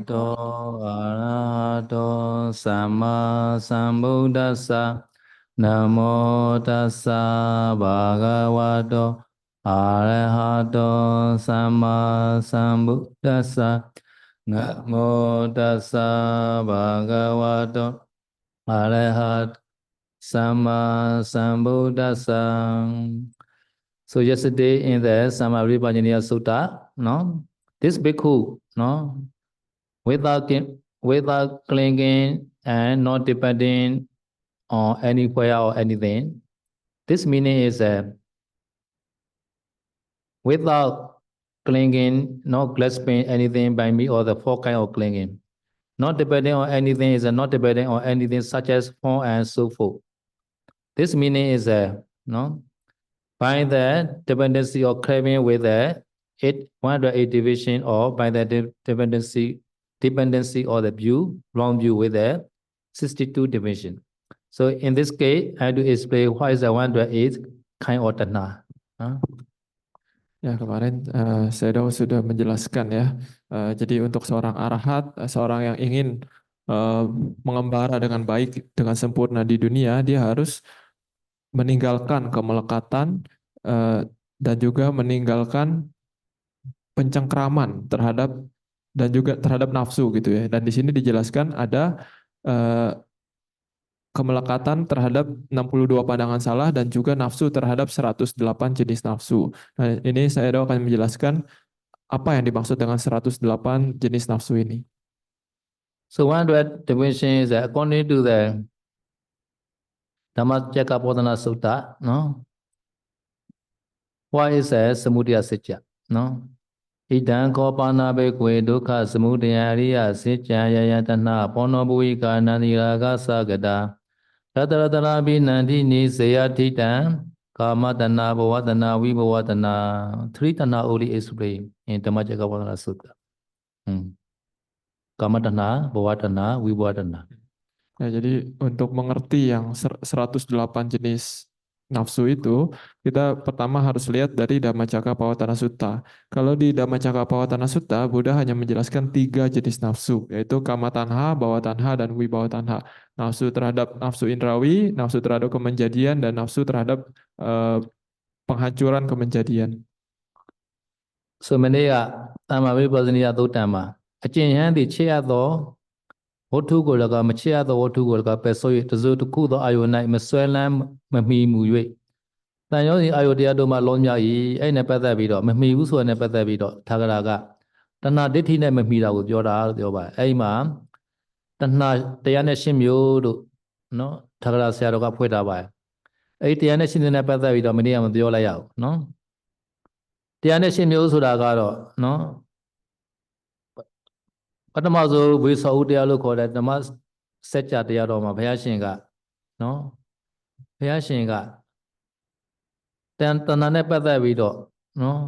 โตอะระหะโตสัมมาสัมพุทธัสสะนะโมตัสสะภะคะวะโตอะระหะโตสัมมาสัมพุทธัสสะนะโมตัสสะภะคะวะโตอะระหะโตสัมมาสัมพุทธัสสะ So yesterday in the Samavipajaniya Sutta, no, this bhikkhu, no, without clinging and not depending on anywhere or anything. This meaning is without clinging, not grasping anything by me or the four kind of clinging. Not depending on anything is not depending on anything such as form and so forth. This meaning is no, by the dependency of craving with the 108 division or by the dependency or the view, wrong view with the 62 division. So in this case, I do explain what is the 108 kind of tanha. Ya, kemarin saya sudah menjelaskan ya. Jadi untuk seorang arahat, seorang yang ingin mengembara dengan baik, dengan sempurna di dunia, dia harus meninggalkan kemelekatan dan juga meninggalkan pencengkraman terhadap dan juga terhadap nafsu gitu ya. Dan di sini dijelaskan ada kemelekatan terhadap 62 pandangan salah dan juga nafsu terhadap 108 jenis nafsu. Nah, ini saya akan menjelaskan apa yang dimaksud dengan 108 jenis nafsu ini. So 100 division is according to the Dhammacakkappavattana Sutta, no? What is a samudaya sitya, no? Idang kopana bekwe dukkha samudaya ariya sitya yayatana pono bhuika naniraga sagada Rataratana binandi ni seyatitan kamatana bhavatana vibhavatana three tana only explained in Dhammacakkappavattana Sutta. Kamatana, bhavatana, vibhavatana. Ya, jadi untuk mengerti yang 108 jenis nafsu itu, kita pertama harus lihat dari Dhammacakkappavattana Sutta. Kalau di Dhammacakkappavattana Sutta, Buddha hanya menjelaskan 3 jenis nafsu, yaitu kamatanha, bhawatanha, dan wibawatanha. Nafsu terhadap nafsu indrawi, nafsu terhadap kemenjadian, dan nafsu terhadap penghancuran kemenjadian. So menaya Dhammavipassana Sutta acin di chiyato Watu ko laga machiyato watu ko laga pesoy tazo tuku do ayo nai maswelan mami muywe. Tanyo si ayo dia do ma lomya yi ai ne pathat pi do mami bu so ne pathat pi do thagara ga tana dithi ne mami da ko pyo da pyo ba. Ai ma tana 108 မျိုးတို့နော်thagara ဆရာတော်ကဖွင့်ထားပါတယ်။အဲ့108နဲ့ပတ်သက်ပြီးတော့မနေ့ကမပြောလိုက်ရဘူးနော်။108မျိုးဆိုတာကတော့နော်ပထမဆုံးဝိသောဥတရားလို့ခေါ်တဲ့ဓမ္မစัจ जा တရားတော်မှာဘုရားရှင်ကနော်ဘုရားရှင်ကတဏှာနဲ့ပတ်သက်ပြီးတော့နော်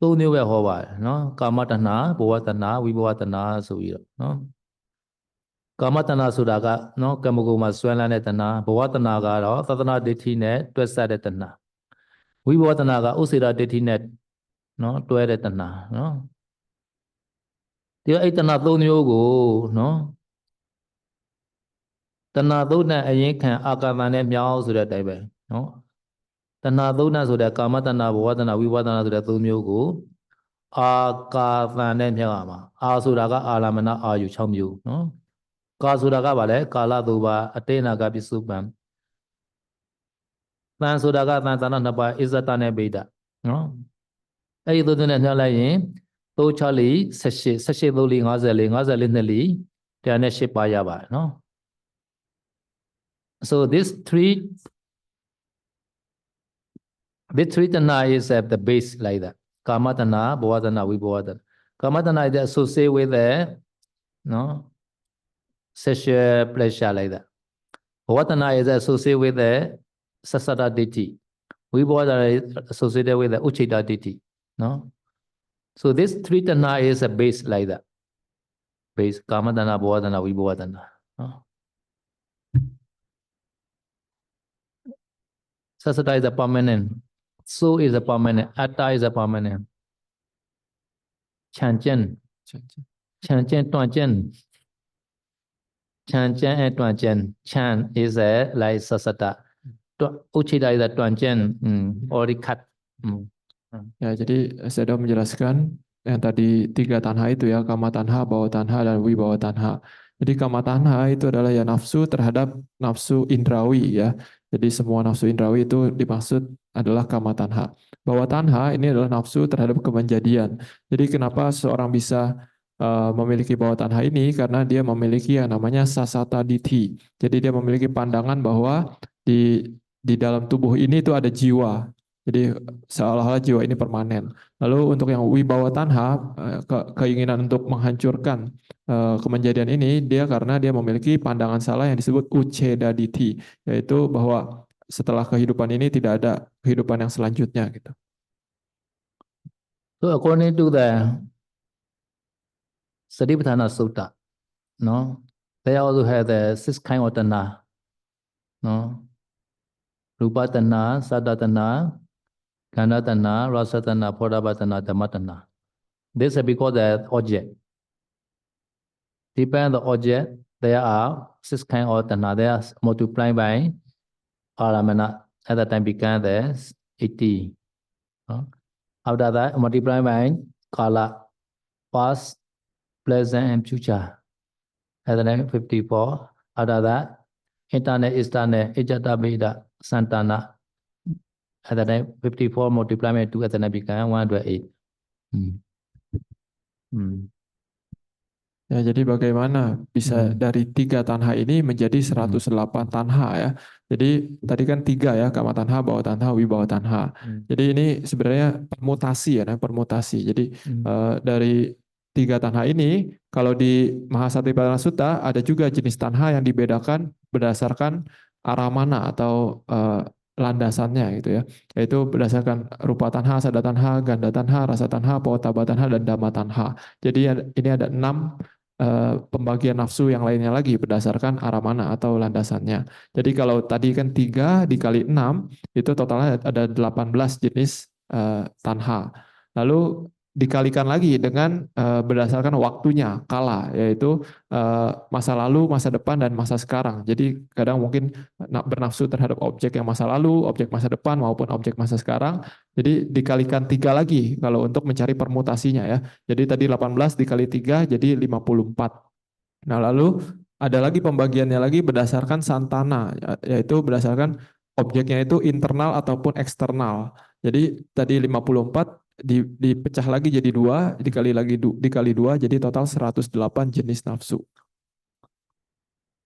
သုံးမျိုးပဲဟောပါတယ်နော်ကာမတဏှာဘဝတဏှာဝိဘဝတဏှာဆိုပြီးတော့နော်ကာမတဏှာဆိုတာကနော်ကမ္မဂုဏ်မှာဆွဲလန်းတဲ့တဏှာဘဝတဏှာကတော့သဒ္ဒနာဒိဋ္ဌိနဲ့တွဲဆက်တဲ့တဏှာဝိဘဝတဏှာကဥစေရာဒိဋ္ဌိနဲ့နော်တွဲတဲ့တဏှာနော်ဒီအဲ့တဏှာ၃မျိုးကိုနော်တဏှာသုံးနဲ့အရင်ခံအာကာသနဲ့မြောင်းဆိုတဲ့အတိုင်းပဲနော်တဏှာသုံးနဲ့ဆိုတဲ့ကာမတဏှာဘဝတဏှာဝိဘဝတဏှာဆိုတဲ့၃မျိုးကိုအာကာသနဲ့မြောင်းရမှာအာဆိုတာကအာလမဏအာယူ6မျိုးနော်ကာဆိုတာကဗာလဲကာလ၃ပါးအတေနာကပစ္စုပန်သံဆိုတာကသံသနာ2ပါးအစ္ဆတနဲ့ဗိဒနော်အဲ့ဒီသုံးနဲ့မြောင်းလိုက်ရင်3 6 4 18 18 3 4 54 54 2 4 108ပါးရပါတယ်နော်So this three tanha is at the base like that. Kama tanha, bhava tanha, vibhava tanha. Kama tanha is associated with the no sexual pleasure like that. Bhava tanha is associated with the sasada ditti. Vibhava tanha is associated with the uchita ditti. No. So this three tanha is a base like that. Base kama tanha, bhava tanha, vibhava tanha. No? Sasada is a permanent. So is a permanent. Atta is a permanent. Chanchen. Chan Chen Tuan Chen. Chan Chen and Tuan Chen. Chan is a like Sasata. Uchida is a Tuan Chen. Already cut. Ya, jadi saya sudah menjelaskan yang tadi tiga tanha itu ya, kama tanha, bawa tanha, dan wibawa tanha. Jadi kama tanha itu adalah ya nafsu terhadap nafsu indrawi ya. Jadi semua nafsu indrawi itu dimaksud adalah kama tanha. Bawa tanha ini adalah nafsu terhadap kemenjadian. Jadi kenapa seorang bisa memiliki bawa tanha ini? Karena dia memiliki yang namanya sasata dithi. Jadi dia memiliki pandangan bahwa di dalam tubuh ini itu ada jiwa. Jadi seolah-olah jiwa ini permanen. Lalu untuk yang wibawa tanha, keinginan untuk menghancurkan kemenjadian ini, karena dia memiliki pandangan salah yang disebut uceda dithi, yaitu bahwa setelah kehidupan ini tidak ada kehidupan yang selanjutnya gitu. So according to the Satipatthana Sutta, no, they also have the six kind of tanha, no, Rupa tanha, Saddha tanha, Gandha tanha, Rasa tanha, Phodabha tanha, Dhamma tanha. This is because the object. Depend on the object, there are six kind of tanha. They are multiplied by Aramana. At that time became the 80. After that, multiplied by Kala, past, present, and future. At the time 54. After that, internal, external, Ijata, Veda, Santana. At the time 54 multiplied by 2 at the time became 108. Ya, jadi bagaimana bisa dari tiga tanha ini menjadi 108 tanha ya. Jadi tadi kan tiga ya, kama tanha, bawa tanha, wibawa tanha. Jadi ini sebenarnya permutasi ya, permutasi. Jadi dari tiga tanha ini, kalau di Mahasatipatthana Sutta ada juga jenis tanha yang dibedakan berdasarkan aramana atau landasannya gitu ya. Yaitu berdasarkan rupa tanha, sada tanha, ganda tanha, rasa tanha, pawataba tanha, dan dhamma tanha. Jadi ini ada 6 pembagian nafsu yang lainnya lagi berdasarkan aramana atau landasannya. Jadi kalau tadi kan 3 dikali 6 itu totalnya ada 18 jenis tanha. Lalu dikalikan lagi dengan berdasarkan waktunya, kala, yaitu masa lalu, masa depan, dan masa sekarang. Jadi kadang mungkin bernafsu terhadap objek yang masa lalu, objek masa depan, maupun objek masa sekarang. Jadi dikalikan 3 lagi kalau untuk mencari permutasinya ya. Jadi tadi 18 dikali 3 jadi 54. Nah lalu ada lagi pembagiannya lagi berdasarkan santana, yaitu berdasarkan objeknya itu internal ataupun eksternal. Jadi tadi 54 dipecah lagi jadi 2, dikali 2 jadi total 108 jenis nafsu.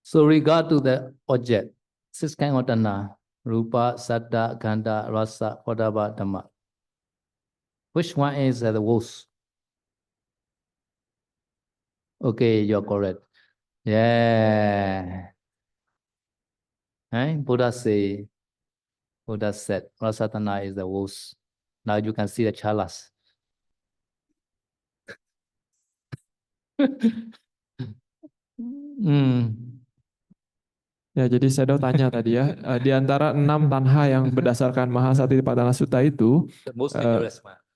So regard to the object, six kind of tanha, Rupa, Saddha, Gandha, Rasa, Phodabha, Dhamma. Which one is the worst? Okay, you're correct. Yeah. Buddha said, Rasa tanha is the worst. Now you can see the chalas. Ya, jadi saya tanya tadi ya, di antara 6 tanha yang berdasarkan Mahasatipatthana Sutta itu,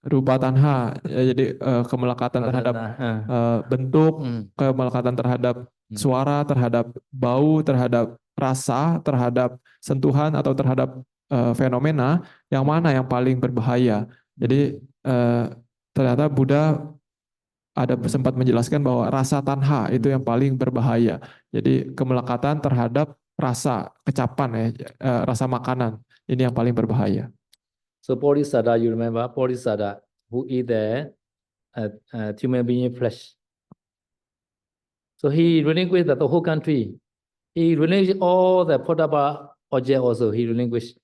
rupa tanha, ya, jadi kemelekatan terhadap bentuk, kemelekatan terhadap suara, terhadap bau, terhadap rasa, terhadap sentuhan, atau terhadap fenomena, yang mana yang paling berbahaya. Jadi ternyata Buddha ada sempat menjelaskan bahwa rasa tanha itu yang paling berbahaya. Jadi kemelekatan terhadap rasa kecapan ya, rasa makanan, ini yang paling berbahaya. So Bodhisattva, you remember Bodhisattva who eat the human being flesh. So he relinquished the whole country. He relinquished all the Phodabha object also. He relinquished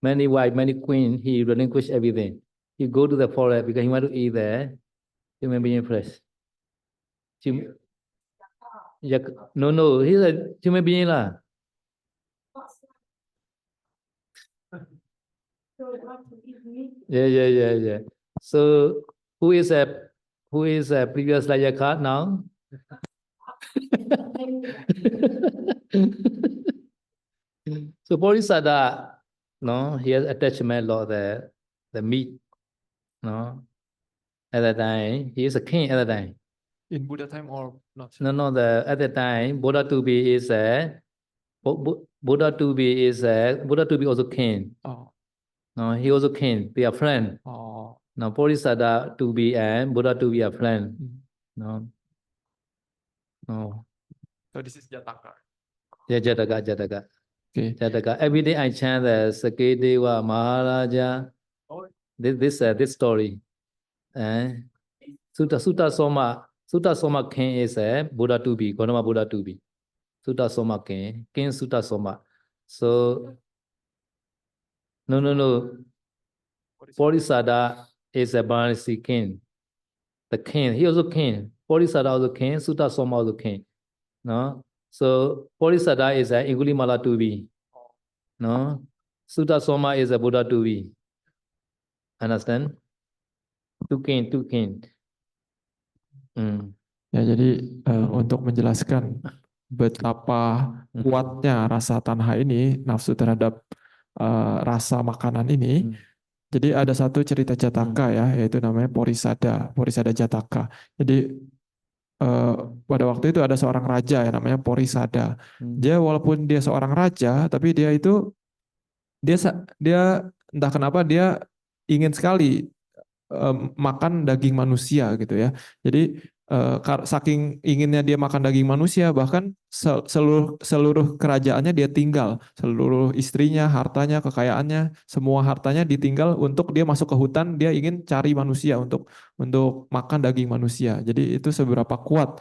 many wives, many queens. He relinquished everything. He go to the forest because he want to eat the human being flesh. No, he's a human being lah. Yeah. So who is a previous Layaka now? So Bodhisattva, no, he has attachment of the meat, no. At that time, he is a king at that time. In Buddha time or not? No, at the time, Buddha to be is a Buddha to be Buddha to be also king. Oh, No, he also king. They are friend. oh. No, Bodhisattva to be and Buddha to be a friend. Hmm. No, no. So this is Jataka. Yeah, Jataka. Okay. Jataka. Every day I chant the Sakadeva Maharaja. Oh, This story. And Sutta Soma king is a Buddha to be, Gautama Buddha to be. Sutta Soma king, King Sutta Soma. So no. Bodhisattva is a Varanasi king. The king, he also king. Bodhisattva also king, Sutta Soma also king. No? So Bodhisattva is a Angulimala to be. No? Sutta Soma is a Buddha to be. Understand? Two king. Ya, jadi untuk menjelaskan betapa kuatnya rasa tanha ini, nafsu terhadap rasa makanan ini, jadi ada satu cerita Jataka ya, yaitu namanya Porisada Jataka. Jadi pada waktu itu ada seorang raja yang namanya Porisada. Dia walaupun dia seorang raja, tapi dia itu dia entah kenapa dia ingin sekali makan daging manusia gitu ya. Jadi saking inginnya dia makan daging manusia, bahkan seluruh kerajaannya dia tinggal, seluruh istrinya, hartanya, kekayaannya, semua hartanya ditinggal untuk dia masuk ke hutan. Dia ingin cari manusia untuk makan daging manusia. Jadi itu seberapa kuat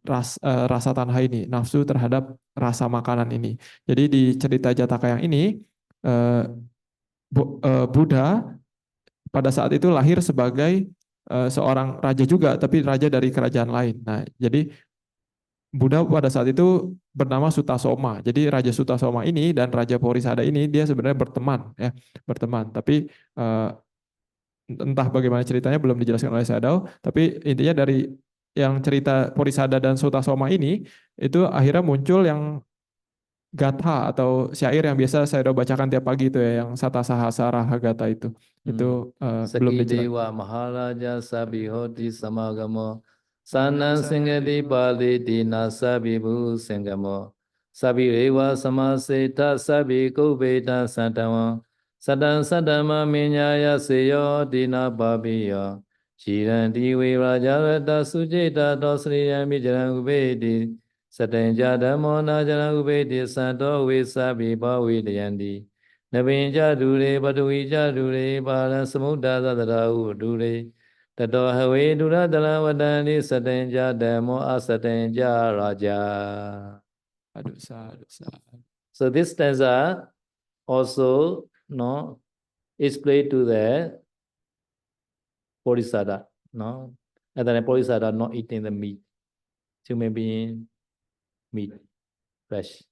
rasa tanha ini, nafsu terhadap rasa makanan ini. Jadi di cerita Jataka yang ini Buddha pada saat itu lahir sebagai seorang raja juga, tapi raja dari kerajaan lain. Nah, jadi Buddha pada saat itu bernama Sutasoma. Jadi Raja Sutasoma ini dan Raja Porisada ini dia sebenarnya berteman. Tapi entah bagaimana ceritanya belum dijelaskan oleh Sadao. Tapi intinya dari yang cerita Porisada dan Sutasoma ini itu akhirnya muncul yang gatha atau syair yang biasa saya bacakan tiap pagi itu ya, yang Sata Sahasara Hagata itu belum dijelaskan. Sakidewa Maharaja Sabihoti Samagamo Sanan Singati Pali Dina Sabibu Singamo Sabirewa Samaseta Sabi Kubeta Santama Satan Satama Minyaya Seyo Dina Babiyo Chiran Diwe Rajarata Sujeta Dosriya Mijaran Ubedi Satan Jadamo Najaran Ubedi Santo Visabi Bawi Dayandi Nabinja Dure Batuija Dure Bala Samuda Dada Dure Tato Hawe Dura Dala Wadani Satenja Demo Asatenja Raja. Aduh, sah. So this stanza also is played to the Bodhisattva, no? And then Bodhisattva not eating the meat, human being meat, flesh,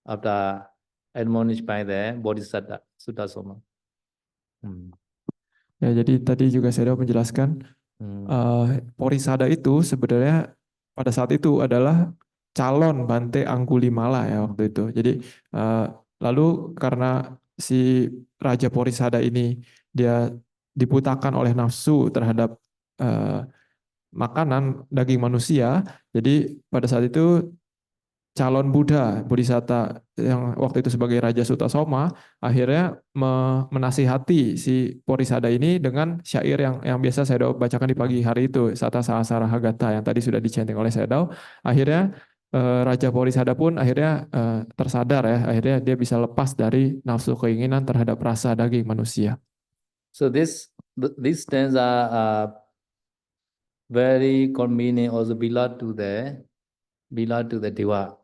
after admonished by the Bodhisattva, Sutta Soma. Ya, jadi tadi juga saya menjelaskan Porisada itu sebenarnya pada saat itu adalah calon Bante Anggulimala ya waktu itu. Jadi lalu karena si Raja Porisada ini dia dibutakan oleh nafsu terhadap makanan daging manusia, jadi pada saat itu calon Buddha, Bodhisatta yang waktu itu sebagai Raja Sutasoma, akhirnya menasihati si Porisada ini dengan syair yang biasa saya bacakan di pagi hari itu, Sata Sahasara Hagata yang tadi sudah dichanting oleh Sayadaw. Akhirnya Raja Porisada pun akhirnya tersadar ya, akhirnya dia bisa lepas dari nafsu keinginan terhadap rasa daging manusia. So these stanza are very convenient also belong to the Deva.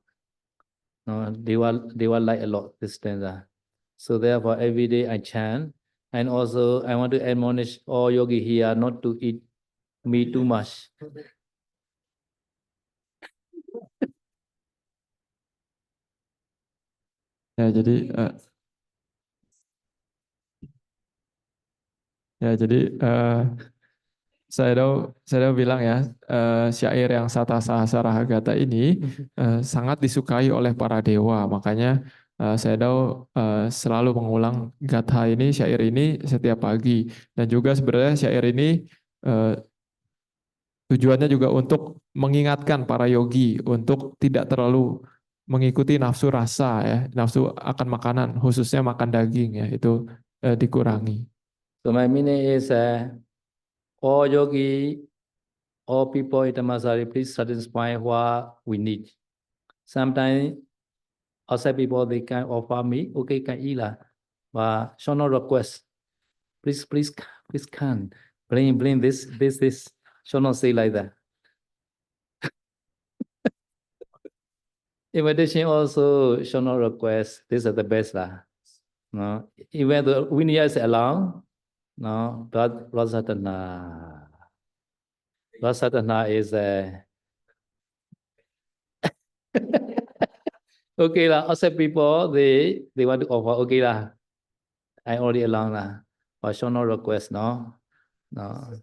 No, they will like a lot this stanza. So therefore, every day I chant, and also I want to admonish all yogi here not to eat meat too much. Ya, jadi saya bilang ya, syair yang Sata Sahasara Hagata ini sangat disukai oleh para dewa. Makanya saya selalu mengulang gatha ini, syair ini setiap pagi. Dan juga sebenarnya syair ini Tujuannya juga untuk mengingatkan para yogi untuk tidak terlalu mengikuti nafsu rasa ya, nafsu akan makanan, khususnya makan daging ya, itu dikurangi. So my meaning is all yogi, all people in Dhammasari, please satisfy what we need. Sometimes outside people they can offer me, okay, can eat lah, but show no request. Please can bring this. Should not say like that. Invitation also should not request. This is the best lah. No, even the Vinaya is allowed. No, but Rasatana is okay lah. Outside people they want to offer. Okay lah. I already allow lah. But should not request. No. No.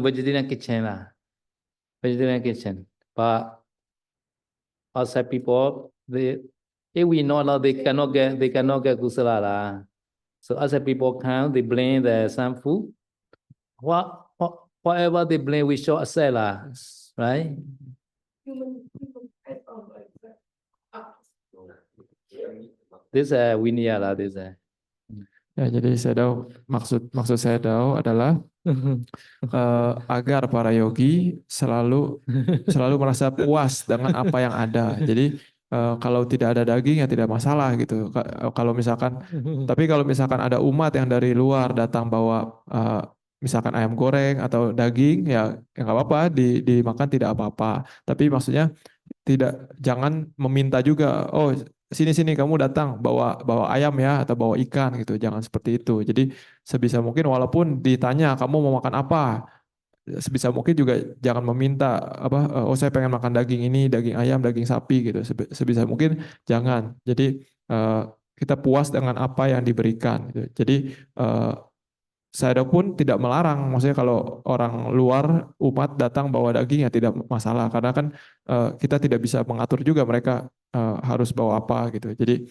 Vegetarian kitchen lah. Vegetarian kitchen. But outside people, if we not allow, they cannot get kusala lah. So outside people come, they blame some food. Whatever they blame, we should accept lah, right? This Vinaya lah, this. Ya, jadi saya maksud saya adalah agar para yogi selalu merasa puas dengan apa yang ada. Jadi kalau tidak ada daging ya tidak masalah gitu. Kalau misalkan, tapi kalau misalkan ada umat yang dari luar datang bawa misalkan ayam goreng atau daging ya nggak apa-apa, dimakan tidak apa-apa. Tapi maksudnya jangan meminta juga, oh sini kamu datang bawa ayam ya atau bawa ikan gitu, jangan seperti itu. Jadi sebisa mungkin walaupun ditanya kamu mau makan apa, sebisa mungkin juga jangan meminta oh saya pengen makan daging ini, daging ayam, daging sapi gitu. Sebisa mungkin jangan. Jadi kita puas dengan apa yang diberikan gitu. Jadi saya pun tidak melarang, maksudnya kalau orang luar umat datang bawa daging ya tidak masalah, karena kan kita tidak bisa mengatur juga mereka harus bawa apa gitu. Jadi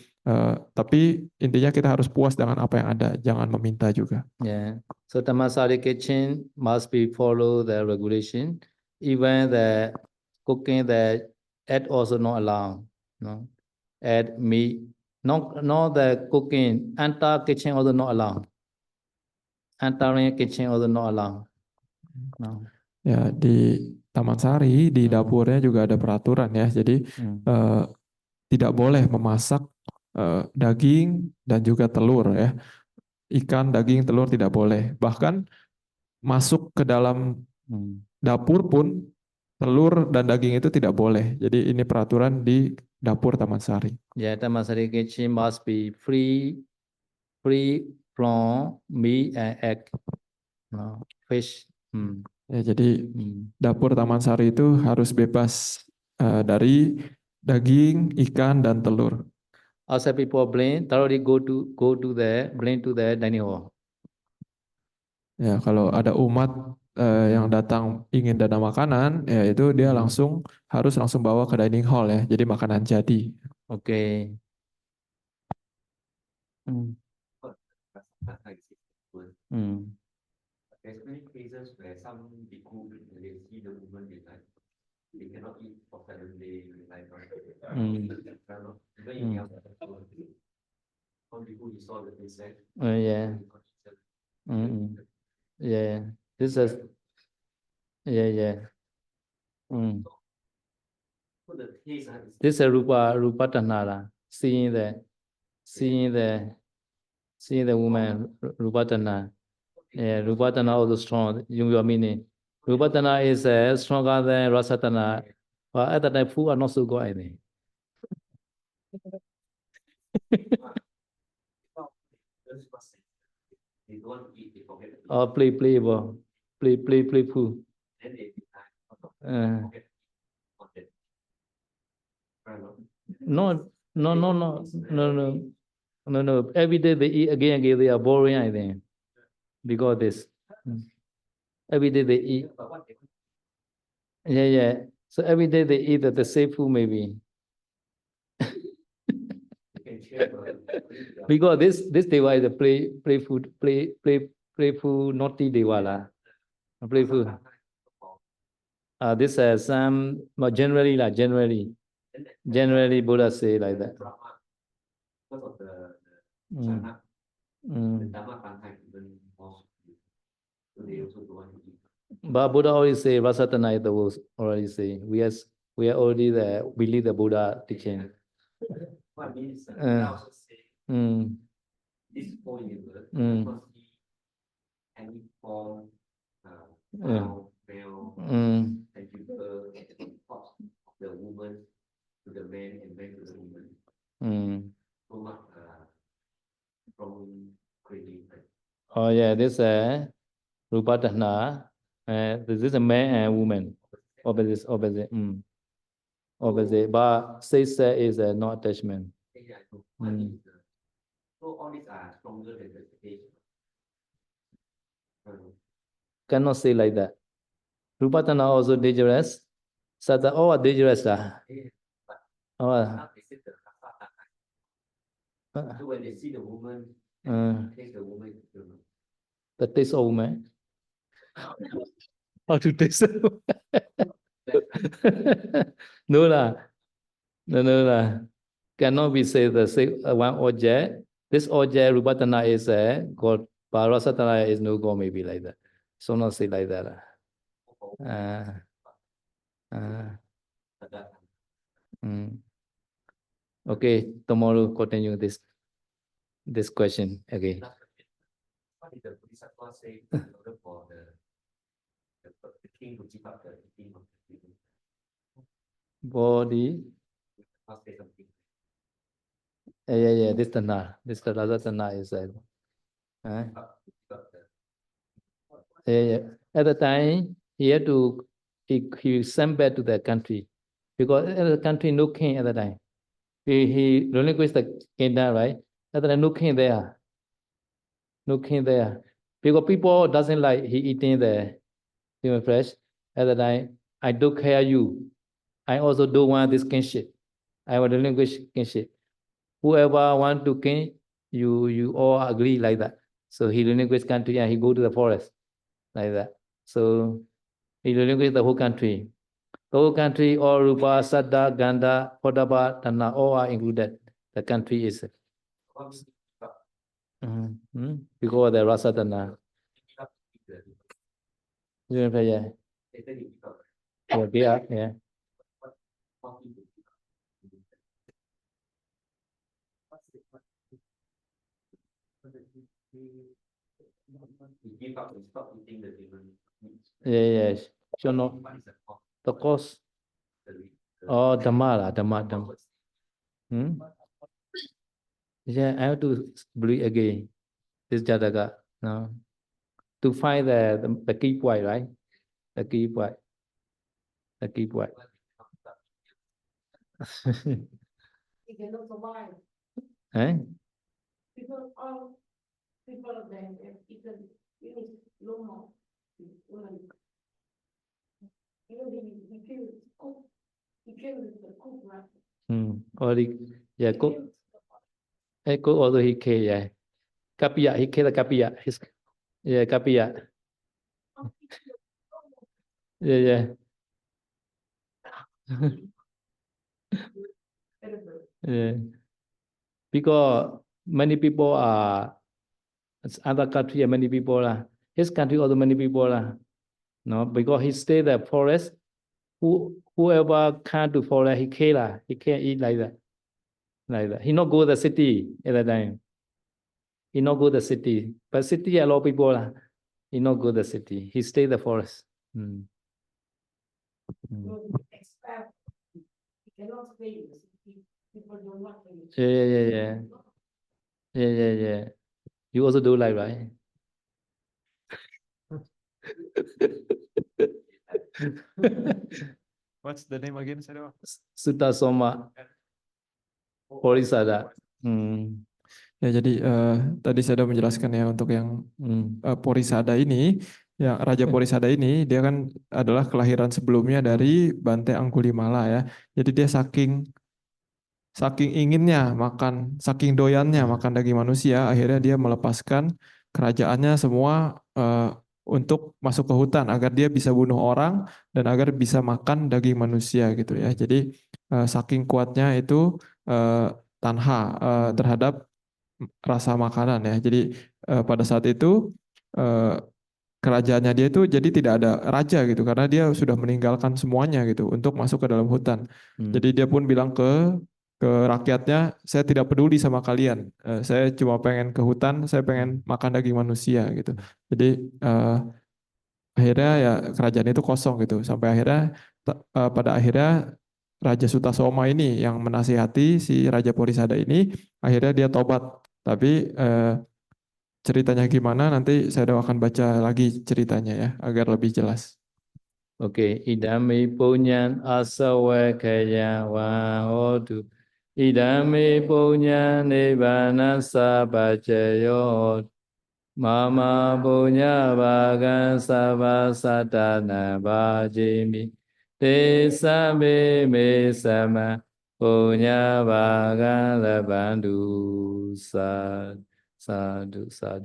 tapi intinya kita harus puas dengan apa yang ada, jangan meminta juga. Yeah. So Dhammasari kitchen must be follow the regulation. Even the cooking, the egg also not allowed. No, add meat. Not the cooking. Entire kitchen also not allowed. Entire kitchen also not allowed. No. Ya, di Taman Sari, di dapurnya juga ada peraturan ya. Jadi tidak boleh memasak daging dan juga telur ya. Ikan, daging, telur tidak boleh. Bahkan masuk ke dalam dapur pun telur dan daging itu tidak boleh. Jadi ini peraturan di dapur Taman Sari. Yeah, Taman Sari kitchen must be free from meat and egg. No, fish. Ya, jadi dapur Taman Sari itu harus bebas dari daging, ikan, dan telur. Outside people blame, thoroughly go to the dining hall. Ya, kalau ada umat yang datang ingin dana makanan, ya itu dia harus langsung bawa ke dining hall ya. Jadi makanan jadi. Okay. There's many cases where some bhikkhu, they see the woman they cannot eat for 7 days, like even in some bhikkhu he saw the insect. Yeah. Yeah. This is yeah. So the taste This is Rupa Tanara. Seeing the woman Rupa Tanara. Yeah, Rupa Tanara also strong. Your meaning. Rupa Tanara is stronger than Rasatana. But at that time, food are not so good, I think. they don't want to eat, they forget. Oh, play food. Then they forget. No. Every day they eat again. They are boring, I think. Because this. Every day they eat. Yeah. So every day they eat the same food, maybe. Because this deva is a playful naughty deva lah. Playful. This some but generally Buddha say like that. Because of the Mm. Chana, the Mm. Dhamma contact even more. So they also don't want to eat. But Buddha always say Rasatana is the worst. Already say we are already there. Believe the Buddha teaching. What means Uh, I also say Mm. this whole universe, Mm. because any form, Yeah. male, Mm. and give birth of the woman to the man and man to the woman. Mm. So much from craving. Oh yeah, this Rupatana. This is a man and woman. Opposite. Opposite. But sex is no attachment. Yeah, I know. What Mm. is so all these are stronger than the station. Cannot say like that. Rupatana also dangerous. Sata all are dangerous lah. Oh. Now they say the rasa so when they see the woman, taste the woman, you know. The taste of woman. How to taste? No lah. No lah. Cannot be say the same one object. This object Rupatana is God. But Rasatana is no God. Maybe like that. So not say like that lah. Okay. Tomorrow continue this question. Okay. What did the Bodhisattva say in order for the king to give up the eating of the people? Body. I'll say something. Yeah. This Tana. This Rasatana is Give up the yeah. At the time, he had to he sent back to the country because at the country no king at the time. He relinquished the kingdom, right? At the time, no king there. No king there. Because people doesn't like he eating the human flesh. At the time, I don't care you. I also don't want this kingship. I will relinquish kingship. Whoever want to king, you all agree like that. So he relinquished country and he go to the forest like that. So he relinquished the whole country. The whole country, all Rupa, Saddha, Gandha, Potapa, Tanna, all are included. The country is because of the Rasa Tanna. Yeah. Yeah. He give up and stop eating the human meat. Yeah. So no, What is the cause? the cause. The- Oh, Dhamma. Yeah, I have to believe again. This Jataka. No. To find the key point, right? The key point. He cannot survive. People of them have eaten finish no more. He killed cook. He killed the cook, right? Yeah, cook. Cook also he killed, yeah. Kapiya, he killed the Kapiya. Kapiya. Yeah. Yeah. Because many people are other country, many people are his country also many people are no, because he stay the forest. Whoever come to forest, he kill he can't eat like that. He not go to the city at that time. He not go to the city, but city a lot of people he not go to the city. He stay the forest. No, expect. He cannot stay in the city. People don't want him. Yeah. You also do like right? What's the name again, Sadhu? Sutta Soma Porisada. Ya, jadi tadi saya sudah menjelaskan ya untuk yang Porisada ini, yang Raja Porisada ini dia kan adalah kelahiran sebelumnya dari Bante Angkulimala ya. Jadi dia saking saking inginnya makan, saking doyannya makan daging manusia, akhirnya dia melepaskan kerajaannya semua untuk masuk ke hutan agar dia bisa bunuh orang dan agar bisa makan daging manusia gitu ya. Jadi saking kuatnya itu tanha terhadap rasa makanan ya. Jadi pada saat itu eh, kerajaannya dia itu jadi tidak ada raja gitu karena dia sudah meninggalkan semuanya gitu untuk masuk ke dalam hutan. Jadi dia pun bilang ke rakyatnya, saya tidak peduli sama kalian. Saya cuma pengen ke hutan, saya pengen makan daging manusia gitu. Jadi akhirnya ya kerajaan itu kosong gitu sampai akhirnya pada akhirnya Raja Sutasoma ini yang menasihati si Raja Porisada ini akhirnya dia tobat. Tapi ceritanya gimana nanti saya akan baca lagi ceritanya ya agar lebih jelas. Oke, idami punyan asawakaya wa hotu. Idami punyan nibbana sabajayo. Mama punya bagan sabah sadana bajimi. Desa me sama punya bagan lebandu sadu sadu.